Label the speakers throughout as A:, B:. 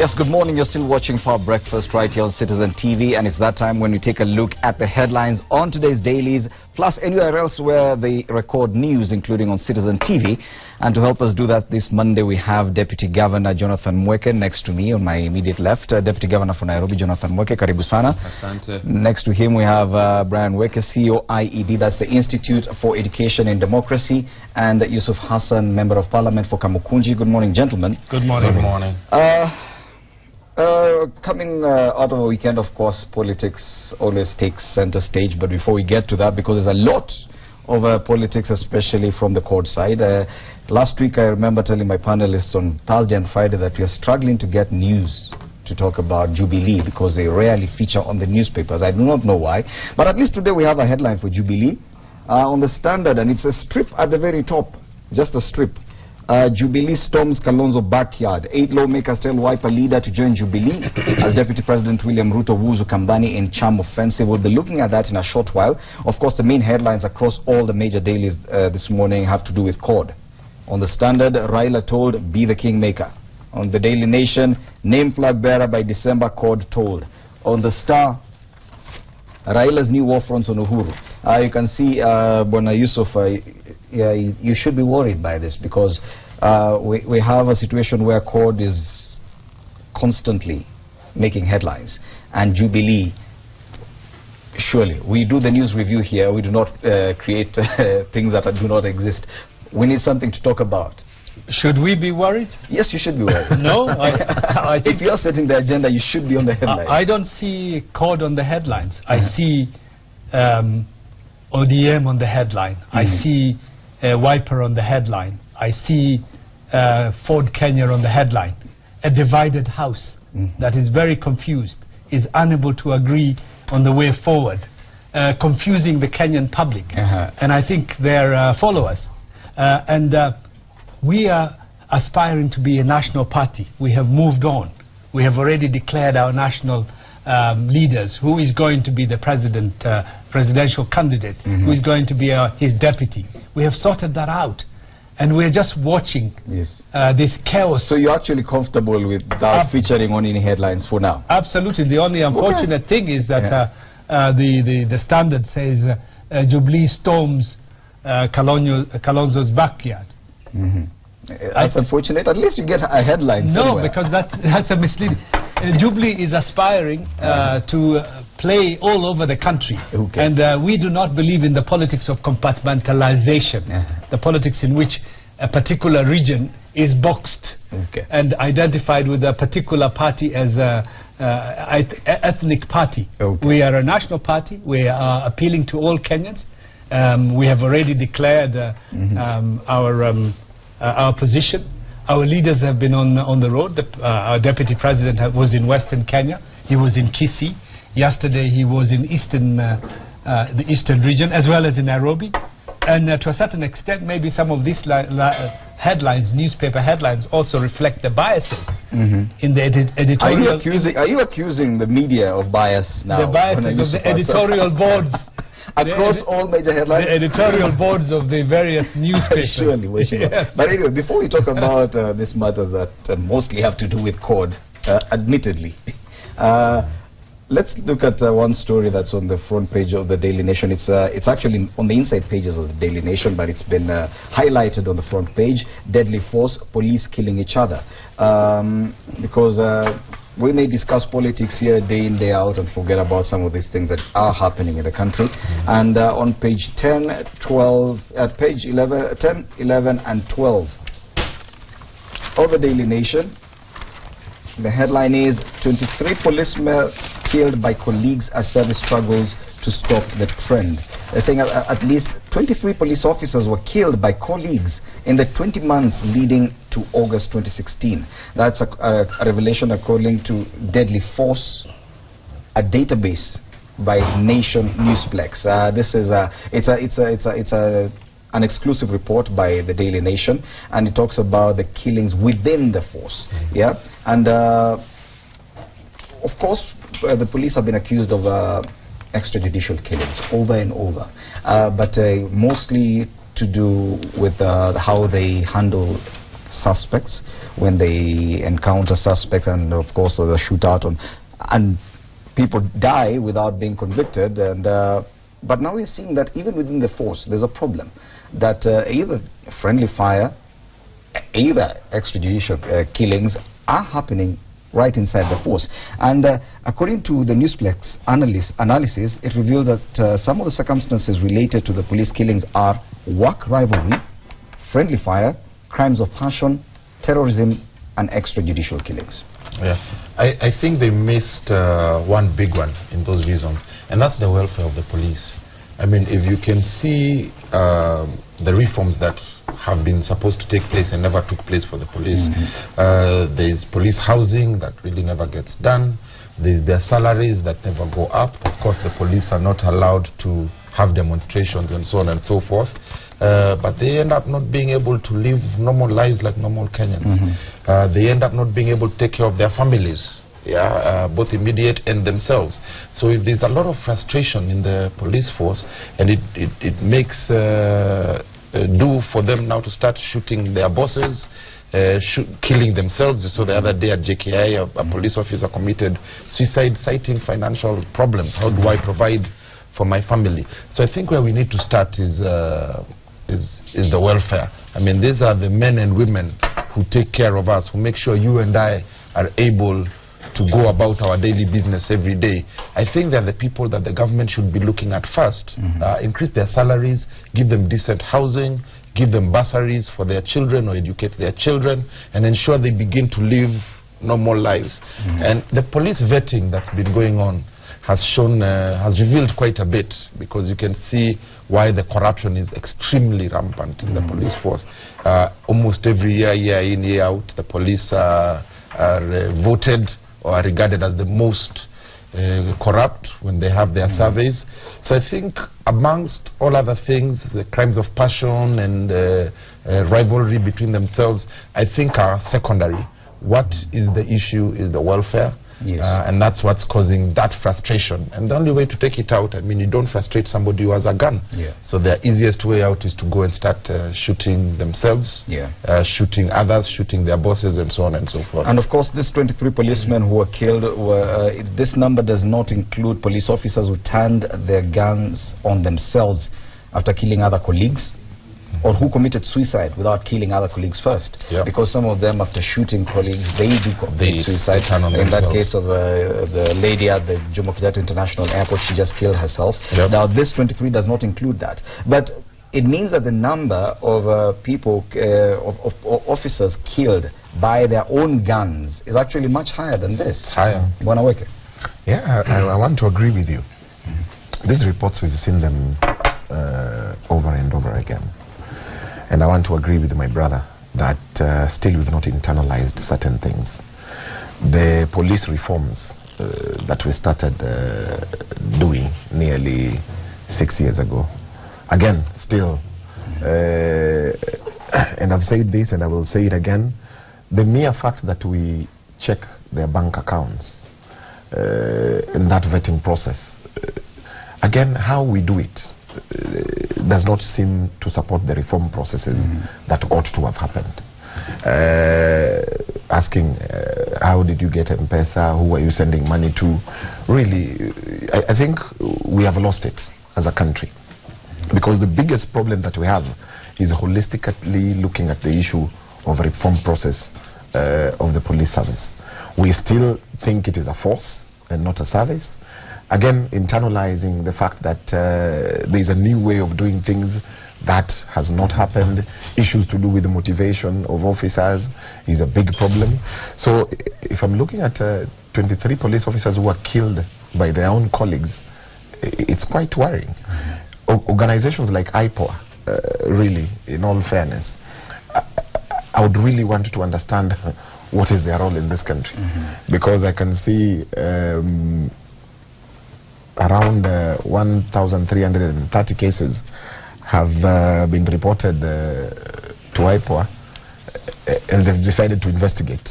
A: Yes, good morning. You're still watching Power Breakfast right here on Citizen TV, and it's that time when we take a look at the headlines on today's dailies, plus anywhere else where they record news, including on Citizen TV. And to help us do that this Monday, we have Deputy Governor Jonathan Mweke next to me on my immediate left. Deputy Governor for Nairobi, Jonathan Mweke, karibu sana.
B: Asante.
A: Next to him, we have Brian Weke, CEO IED, that's the Institute for Education and Democracy, and Yusuf Hassan, Member of Parliament for Kamukunji. Good morning, gentlemen.
B: Good morning. Good morning.
A: Coming out of a weekend, of course, politics always takes center stage. But before we get to that, because there's a lot of politics, especially from the court side. Last week, I remember telling my panelists on Thursday and Friday that we are struggling to get news to talk about Jubilee because they rarely feature on the newspapers. I do not know why. But at least today we have a headline for Jubilee on the Standard, and it's a strip at the very top, just a strip. Jubilee storms Kalonzo backyard. 8 lawmakers tell Wiper leader to join Jubilee as Deputy President William Ruto woos Ukambani in charm offensive. We'll be looking at that in a short while. Of course, the main headlines across all the major dailies this morning have to do with CORD. On the Standard, Raila told, be the kingmaker. On the Daily Nation, name flag bearer by December, CORD told. On the Star, Raila's new war fronts on Uhuru. You can see, Bwana Yusuf, you should be worried by this because we have a situation where CORD is constantly making headlines, and Jubilee, surely, we do the news review here, we do not create things that do not exist. We need something to talk about.
C: Should we be worried?
A: Yes, you should be worried.
C: No, I think
A: if you're setting the agenda, you should be on the headlines.
C: I don't see CORD on the headlines. I see ODM on the headline. I see Wiper on the headline. I see Ford Kenya on the headline. A divided house that is very confused, is unable to agree on the way forward, confusing the Kenyan public, and I think their followers. We are aspiring to be a national party. We have moved on. We have already declared our national leaders, who is going to be the presidential candidate, who is going to be his deputy. We have sorted that out, and we're just watching this chaos.
A: So you're actually comfortable with that featuring on any headlines for now?
C: Absolutely. The only unfortunate thing is that the Standard says Jubilee storms Kalonzo's backyard.
A: That's unfortunate. At least you get a headline.
C: No,
A: somewhere.
C: because that's a misleading. Jubilee is aspiring to play all over the country, and we do not believe in the politics of compartmentalization, the politics in which a particular region is boxed and identified with a particular party as an ethnic party. We are a national party. We are appealing to all Kenyans. We have already declared our position. Our leaders have been on the road. Our deputy president was in Western Kenya. He was in Kisii. Yesterday he was in the eastern region, as well as in Nairobi. And to a certain extent, maybe some of these headlines, newspaper headlines, also reflect the biases in the editorial.
A: Are you accusing the media of bias now?
C: The biases of the editorial boards.
A: Across all major headlines?
C: The editorial boards of the various newspapers.
A: Surely. Yes. But anyway, before we talk about these matters that mostly have to do with CORD, admittedly, let's look at one story that's on the front page of the Daily Nation. It's actually on the inside pages of the Daily Nation, but it's been highlighted on the front page. Deadly force, police killing each other. Because we may discuss politics here day in, day out and forget about some of these things that are happening in the country. And on page 10, 12, page 11, 10, 11 and 12 of the Daily Nation, the headline is 23 policemen killed by colleagues as service struggles to stop the trend. They're saying at least 23 police officers were killed by colleagues in the 20 months leading to August 2016. That's a revelation according to Deadly Force, a database by Nation Newsplex. This is an exclusive report by the Daily Nation, and it talks about the killings within the force. And of course, the police have been accused of extrajudicial killings over and over, but mostly to do with how they handle suspects when they encounter suspects, and of course the shootout and people die without being convicted. And but now we're seeing that even within the force there's a problem, that either friendly fire, either extrajudicial killings are happening right inside the force. And according to the Newsplex analysis, it reveals that some of the circumstances related to the police killings are work rivalry, friendly fire, crimes of passion, terrorism, and extrajudicial killings.
B: Yeah, I think they missed one big one in those reasons, and that's the welfare of the police. I mean, if you can see the reforms that have been supposed to take place and never took place for the police. There's police housing that really never gets done. There's their salaries that never go up. Of course, the police are not allowed to have demonstrations and so on and so forth. But they end up not being able to live normal lives like normal Kenyans. They end up not being able to take care of their families, both immediate and themselves. So if there's a lot of frustration in the police force, and it makes do for them now to start shooting their bosses, killing themselves. So the other day at JKI, a police officer committed suicide citing financial problems. How do I provide for my family? So I think where we need to start is the welfare. I mean, these are the men and women who take care of us, who make sure you and I are able to go about our daily business every day. I think they're the people that the government should be looking at first. Increase their salaries, give them decent housing, give them bursaries for their children or educate their children, and ensure they begin to live normal lives. And the police vetting that's been going on has shown, has revealed quite a bit, because you can see why the corruption is extremely rampant in the police force. Almost every year, year in, year out, the police are voted or are regarded as the most corrupt when they have their surveys. So I think amongst all other things, the crimes of passion and rivalry between themselves, I think are secondary. What is the issue is the welfare. And that's what's causing that frustration. And the only way to take it out, I mean, you don't frustrate somebody who has a gun. So the easiest way out is to go and start shooting themselves, shooting others, shooting their bosses, and so on and so forth.
A: And of course, these 23 policemen who were killed, this number does not include police officers who turned their guns on themselves after killing other colleagues, or who committed suicide without killing other colleagues first. Because some of them, after shooting colleagues, they do commit suicide. In that case of the lady at the Jomo Kenyatta International Airport, she just killed herself. Now this 23 does not include that. But it means that the number of people, of officers killed by their own guns is actually much higher than this.
B: Higher.
A: Wanaweke.
D: Yeah, I want to agree with you. These reports, we've seen them over and over again. And I want to agree with my brother that still we've not internalized certain things. The police reforms that we started doing nearly 6 years ago, again, still, and I've said this and I will say it again, the mere fact that we check their bank accounts in that vetting process, again, how we do it does not seem to support the reform processes that ought to have happened. Asking how did you get M-Pesa, who are you sending money to? Really, I think we have lost it as a country, because the biggest problem that we have is holistically looking at the issue of reform process of the police service. We still think it is a force and not a service. Again, internalizing the fact that there is a new way of doing things that has not happened. Issues to do with the motivation of officers is a big problem. So if I'm looking at 23 police officers who were killed by their own colleagues, it's quite worrying. Organizations like IPOA, really, in all fairness, I would really want to understand what is their role in this country. Because I can see around 1,330 cases have been reported to IPOA, and they've decided to investigate.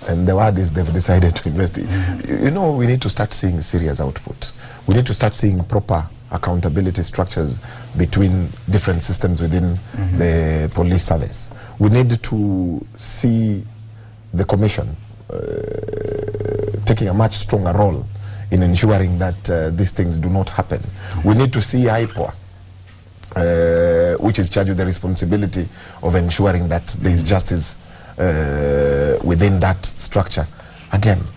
D: And the word is they've decided to investigate. You know, we need to start seeing serious output. We need to start seeing proper accountability structures between different systems within the police service. we need to see the Commission taking a much stronger role in ensuring that these things do not happen. We need to see IPOA, which is charged with the responsibility of ensuring that there is justice within that structure. Again,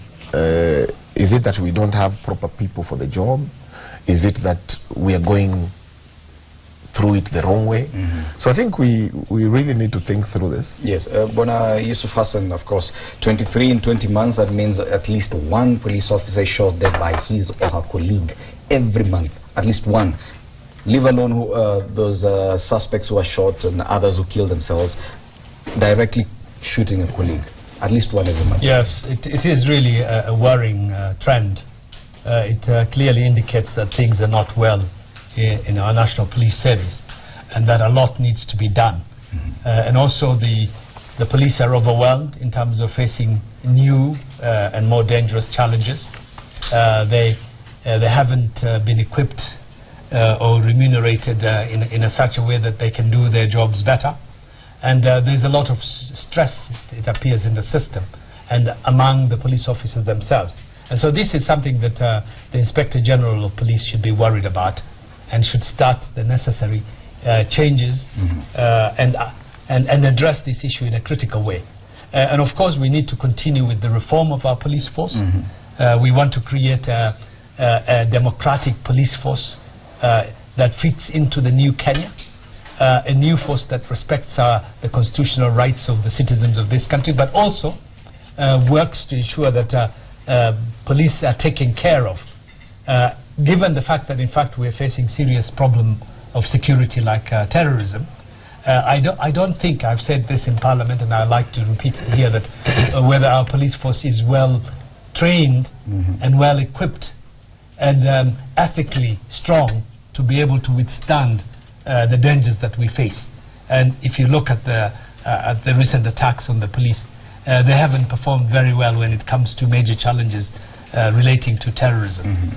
D: is it that we don't have proper people for the job? Is it that we are going through it the wrong way? So I think we really need to think through this.
A: Yes, Bona Yusuf Hassan, of course, 23 in 20 months, that means at least one police officer is shot dead by his or her colleague every month, at least one. Leave alone who, those suspects who are shot and others who kill themselves, directly shooting a colleague. At least one every month.
C: Yes, it is really a worrying trend. It clearly indicates that things are not well in our National Police Service, and that a lot needs to be done. And also the police are overwhelmed in terms of facing new and more dangerous challenges. They haven't been equipped or remunerated in such a way that they can do their jobs better. And there's a lot of stress, it appears, in the system and among the police officers themselves. And so this is something that the Inspector General of Police should be worried about, and should start the necessary changes and address this issue in a critical way. And of course we need to continue with the reform of our police force. We want to create a democratic police force that fits into the new Kenya, a new force that respects the constitutional rights of the citizens of this country, but also works to ensure that police are taken care of. Given the fact that in fact we are facing serious problem of security like terrorism, I don't think, I've said this in Parliament and I'd like to repeat it here, that whether our police force is well trained and well equipped and ethically strong to be able to withstand the dangers that we face. And if you look at the recent attacks on the police, they haven't performed very well when it comes to major challenges relating to terrorism.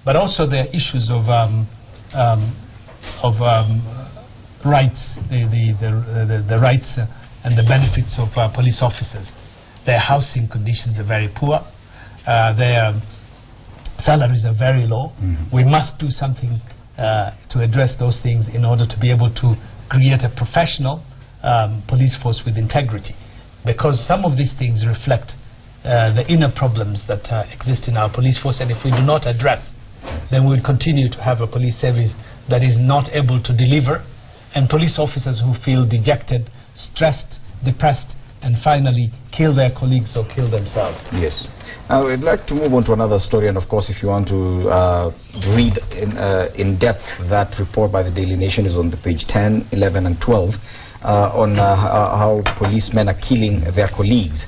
C: But also there are issues of rights, the rights and the benefits of police officers. Their housing conditions are very poor. Their salaries are very low. We must do something to address those things in order to be able to create a professional police force with integrity, because some of these things reflect the inner problems that exist in our police force, and if we do not address, then we'll continue to have a police service that is not able to deliver, and police officers who feel dejected, stressed, depressed, and finally kill their colleagues or kill themselves.
A: Yes. Now we'd like to move on to another story, and of course if you want to read in depth that report by the Daily Nation, is on the page 10, 11 and 12 on how policemen are killing their colleagues.